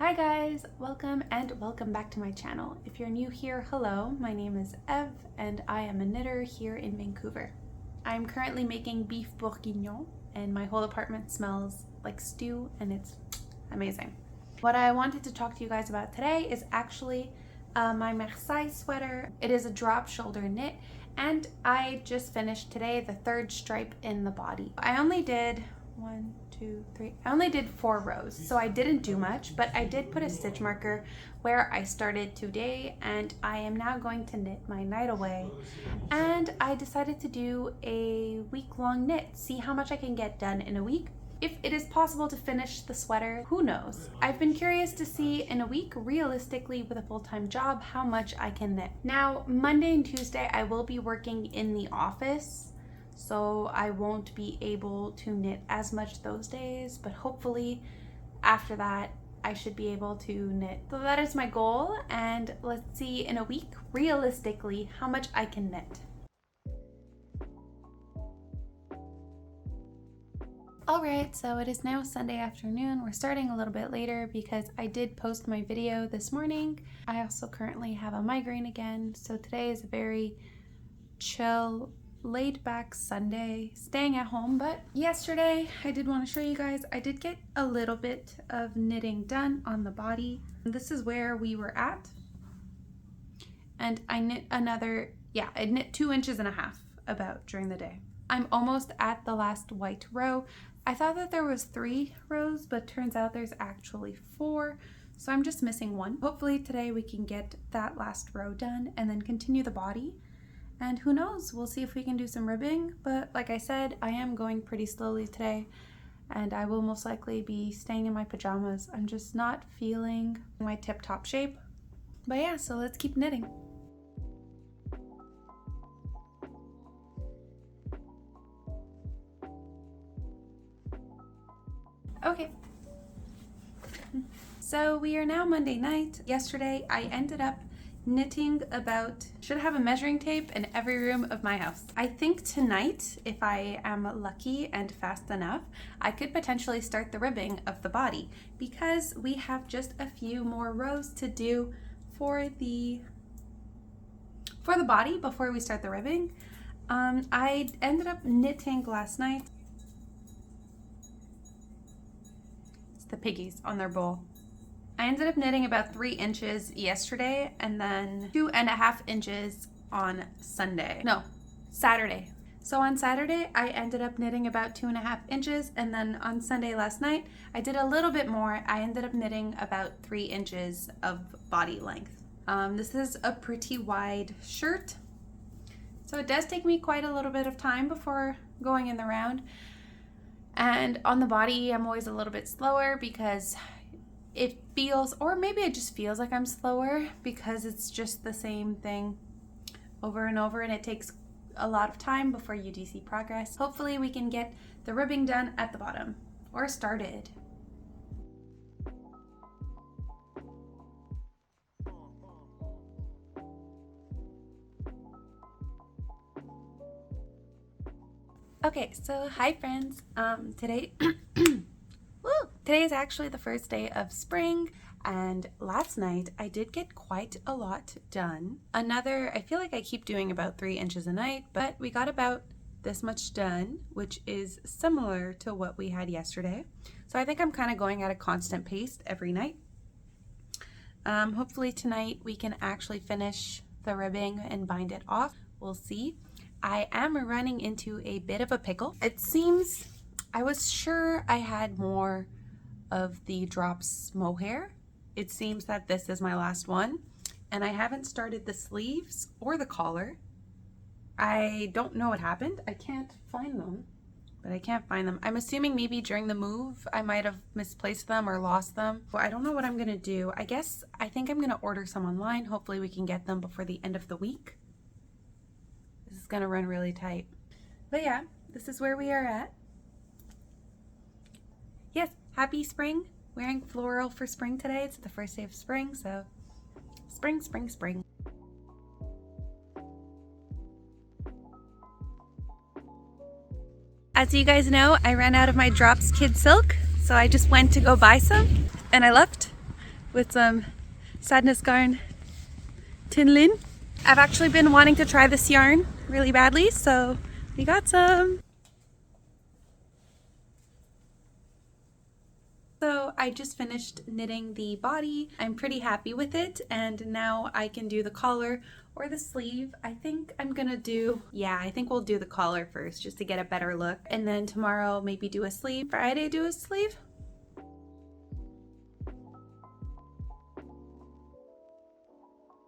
Hi guys, welcome back to my channel. If you're new here, hello, my name is Ev and I am a knitter here in Vancouver. I'm currently making beef bourguignon and my whole apartment smells like stew and it's amazing. What I wanted to talk to you guys about today is actually my Marseille sweater. It is a drop shoulder knit and I just finished today the third stripe in the body. I only did I only did 4 rows, so I didn't do much, but I did put a stitch marker where I started today, and I am now going to knit my night away. And I decided to do a week-long knit, see how much I can get done in a week. If it is possible to finish the sweater, who knows? I've been curious to see in a week, realistically with a full-time job, how much I can knit. Now, Monday and Tuesday, I will be working in the office, so I won't be able to knit as much those days, but hopefully after that I should be able to knit. So that is my goal, and let's see in a week realistically how much I can knit. Alright, so it is now Sunday afternoon. We're starting a little bit later because I did post my video this morning. I also currently have a migraine again, so today is a very chill, laid back Sunday, staying at home. But yesterday I did want to show you guys, I did get a little bit of knitting done on the body. This is where we were at, and I knit another, I knit 2.5 inches about during the day. I'm almost at the last white row. I thought that there was 3 rows, but turns out there's actually 4, so I'm just missing 1. Hopefully today we can get that last row done and then continue the body. And who knows, we'll see if we can do some ribbing, but like I said, I am going pretty slowly today and I will most likely be staying in my pajamas. I'm just not feeling my tip-top shape. But yeah, so let's keep knitting. Okay. So we are now Monday night. Yesterday I ended up knitting about, should have a measuring tape in every room of my house. I think tonight, if I am lucky and fast enough, I could potentially start the ribbing of the body because we have just a few more rows to do for the body before we start the ribbing. I ended up knitting last night. It's the piggies on their bowl. I ended up knitting about 3 inches yesterday and then 2.5 inches on Saturday. So on Saturday, I ended up knitting about 2.5 inches, and then on Sunday last night, I did a little bit more. I ended up knitting about 3 inches of body length. This is a pretty wide shirt, so it does take me quite a little bit of time before going in the round. And on the body, I'm always a little bit slower because it feels, or maybe it just feels like I'm slower because it's just the same thing over and over and it takes a lot of time before you do see progress. Hopefully we can get the ribbing done at the bottom, or started. Okay, so hi friends. Today Today is actually the first day of spring, and last night I did get quite a lot done. I feel like I keep doing about 3 inches a night, but we got about this much done, which is similar to what we had yesterday. So I think I'm kind of going at a constant pace every night. Hopefully tonight we can actually finish the ribbing and bind it off. We'll see. I am running into a bit of a pickle. It seems, I was sure I had more of the drops mohair. It seems that this is my last one, and I haven't started the sleeves or the collar. I don't know what happened. I can't find them, but I can't find them. I'm assuming maybe during the move I might have misplaced them or lost them. Well, I don't know what I'm gonna do. I think I'm gonna order some online. Hopefully we can get them before the end of the week. This is gonna run really tight. But yeah, this is where we are at. Yes, happy spring. Wearing floral for spring today. It's the first day of spring, so spring, spring, spring. As you guys know, I ran out of my Drops Kid Silk, so I just went to go buy some, and I left with some Sadness Garn Tinlin. I've actually been wanting to try this yarn really badly, so we got some. So I just finished knitting the body. I'm pretty happy with it, and now I can do the collar or the sleeve. I think I'm gonna do, I think we'll do the collar first just to get a better look, and then tomorrow maybe do a sleeve. Friday do a sleeve.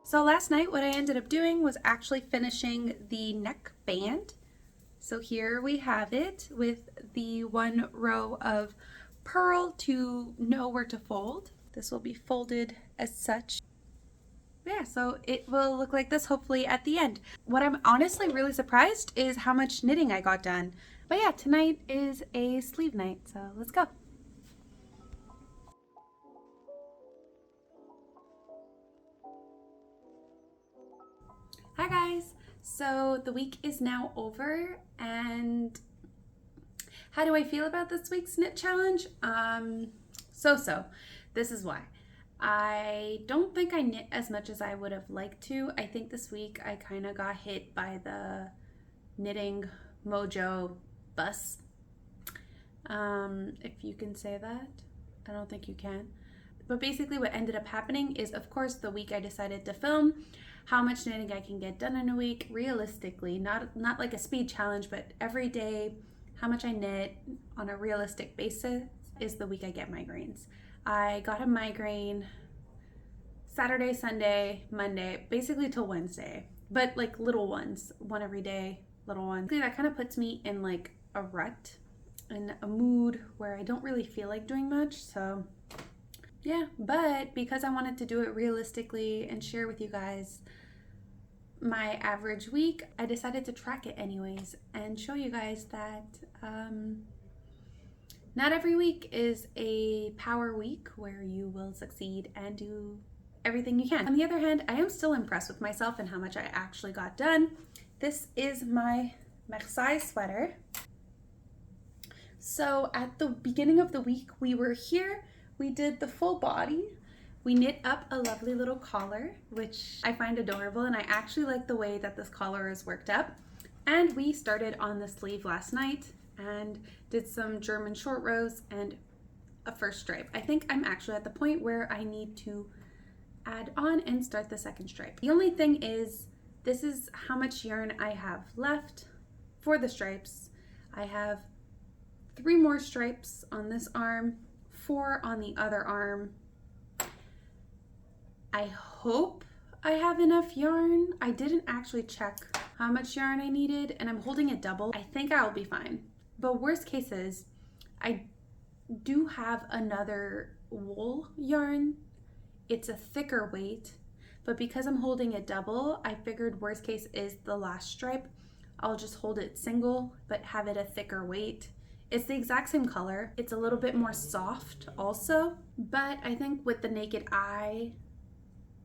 So last night what I ended up doing was actually finishing the neck band. So here we have it with the 1 row of purl to know where to fold. This will be folded as such. Yeah, so it will look like this hopefully at the end. What I'm honestly really surprised is how much knitting I got done. But yeah, tonight is a sleeve night, so let's go. Hi guys! So the week is now over, and how do I feel about this week's knit challenge? So. This is why. I don't think I knit as much as I would have liked to. I think this week I kind of got hit by the knitting mojo bus. If you can say that. I don't think you can. But basically what ended up happening is, of course, the week I decided to film how much knitting I can get done in a week, realistically, not like a speed challenge, but every day, how much I knit on a realistic basis is the week I get migraines. I got a migraine Saturday, Sunday, Monday, basically till Wednesday, but like little ones, one every day, little ones. That kind of puts me in like a rut, in a mood where I don't really feel like doing much, so yeah. But because I wanted to do it realistically and share with you guys my average week, I decided to track it anyways and show you guys that not every week is a power week where you will succeed and do everything you can. On the other hand, I am still impressed with myself and how much I actually got done. This is my Marseille sweater. So at the beginning of the week, we were here, we did the full body. We knit up a lovely little collar, which I find adorable, and I actually like the way that this collar is worked up. And we started on the sleeve last night and did some German short rows and a first stripe. I think I'm actually at the point where I need to add on and start the second stripe. The only thing is, this is how much yarn I have left for the stripes. I have 3 more stripes on this arm, 4 on the other arm. I hope I have enough yarn. I didn't actually check how much yarn I needed, and I'm holding it double. I think I'll be fine. But worst case is, I do have another wool yarn. It's a thicker weight, but because I'm holding it double, I figured worst case is the last stripe. I'll just hold it single, but have it a thicker weight. It's the exact same color. It's a little bit more soft also, but I think with the naked eye,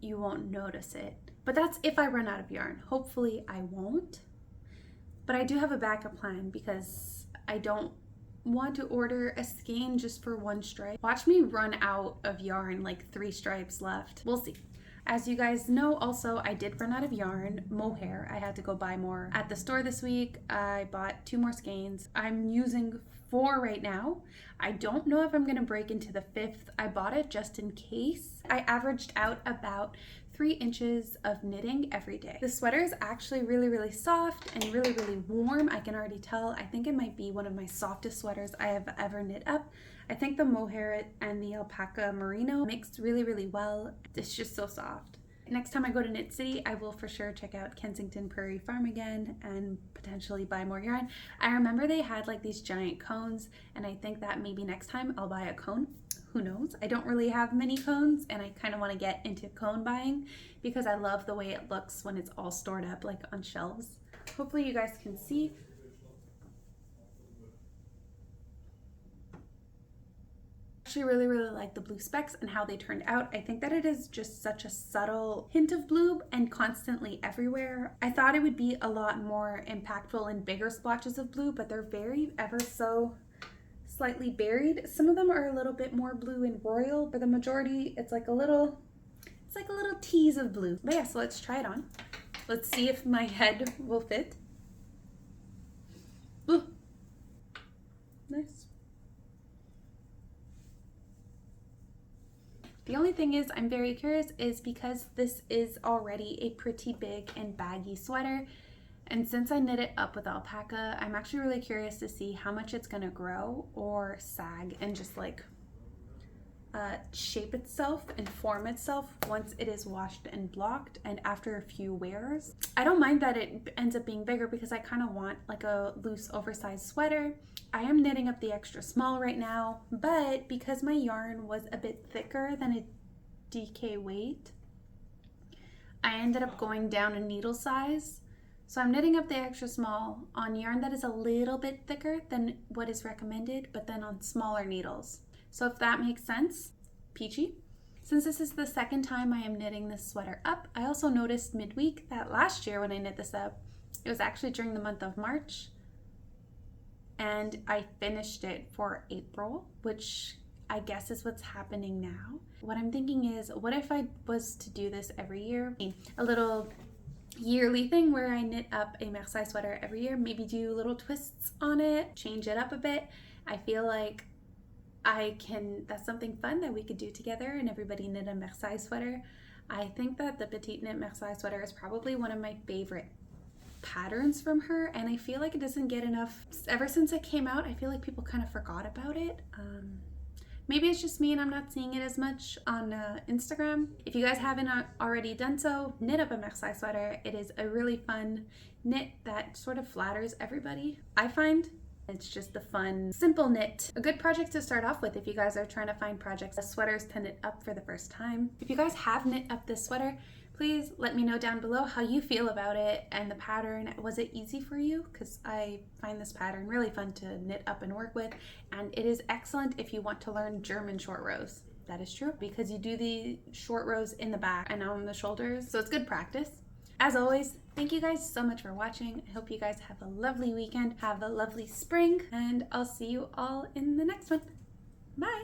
you won't notice it. But that's if I run out of yarn. Hopefully I won't. But I do have a backup plan because I don't want to order a skein just for 1 stripe. Watch me run out of yarn, like 3 stripes left. We'll see. As you guys know, also, I did run out of yarn, mohair. I had to go buy more at the store this week. I bought 2 more skeins. I'm using 4 right now. I don't know if I'm gonna break into the 5th. I bought it just in case. I averaged out about 3 inches of knitting every day. The sweater is actually really soft and really warm. I can already tell. I think it might be one of my softest sweaters I have ever knit up. I think the mohair and the alpaca merino mixed really well. It's just so soft. Next time I go to Knit City, I will for sure check out Kensington Prairie Farm again and potentially buy more yarn. I remember they had like these giant cones, and I think that maybe next time I'll buy a cone. Who knows? I don't really have many cones, and I kind of want to get into cone buying because I love the way it looks when it's all stored up like on shelves. Hopefully you guys can see. I actually really like the blue specks and how they turned out. I think that it is just such a subtle hint of blue and constantly everywhere. I thought it would be a lot more impactful in bigger splotches of blue, but they're very ever so slightly berried. Some of them are a little bit more blue and royal, but the majority, it's like a little tease of blue. But yeah, so let's try it on. Let's see if my head will fit. Ooh. Nice. The only thing is, I'm very curious, is because this is already a pretty big and baggy sweater, and since I knit it up with alpaca, I'm actually really curious to see how much it's gonna grow or sag and just like shape itself and form itself once it is washed and blocked and after a few wears. I don't mind that it ends up being bigger because I kind of want like a loose oversized sweater. I am knitting up the extra small right now, but because my yarn was a bit thicker than a DK weight, I ended up going down a needle size. So I'm knitting up the extra small on yarn that is a little bit thicker than what is recommended, but then on smaller needles. So if that makes sense, peachy. Since this is the second time I am knitting this sweater up, I also noticed midweek that last year when I knit this up, it was actually during the month of March, and I finished it for April, which I guess is what's happening now. What I'm thinking is, what if I was to do this every year? A little yearly thing where I knit up a Marseille sweater every year, maybe do little twists on it, change it up a bit. I feel like that's something fun that we could do together and everybody knit a Marseille sweater. I think that the Petite knit Marseille sweater is probably one of my favorite patterns from her, and I feel like it doesn't get enough. Ever since it came out, I feel like people kind of forgot about it. Maybe it's just me and I'm not seeing it as much on Instagram. If you guys haven't already done so, knit up a Marseille sweater. It is a really fun knit that sort of flatters everybody, I find. It's just a fun, simple knit. A good project to start off with if you guys are trying to find projects, sweaters to knit up for the first time. If you guys have knit up this sweater, please let me know down below how you feel about it and the pattern. Was it easy for you? Because I find this pattern really fun to knit up and work with, and it is excellent if you want to learn German short rows. That is true, because you do the short rows in the back and on the shoulders, so it's good practice. As always, thank you guys so much for watching. I hope you guys have a lovely weekend, have a lovely spring, and I'll see you all in the next one. Bye!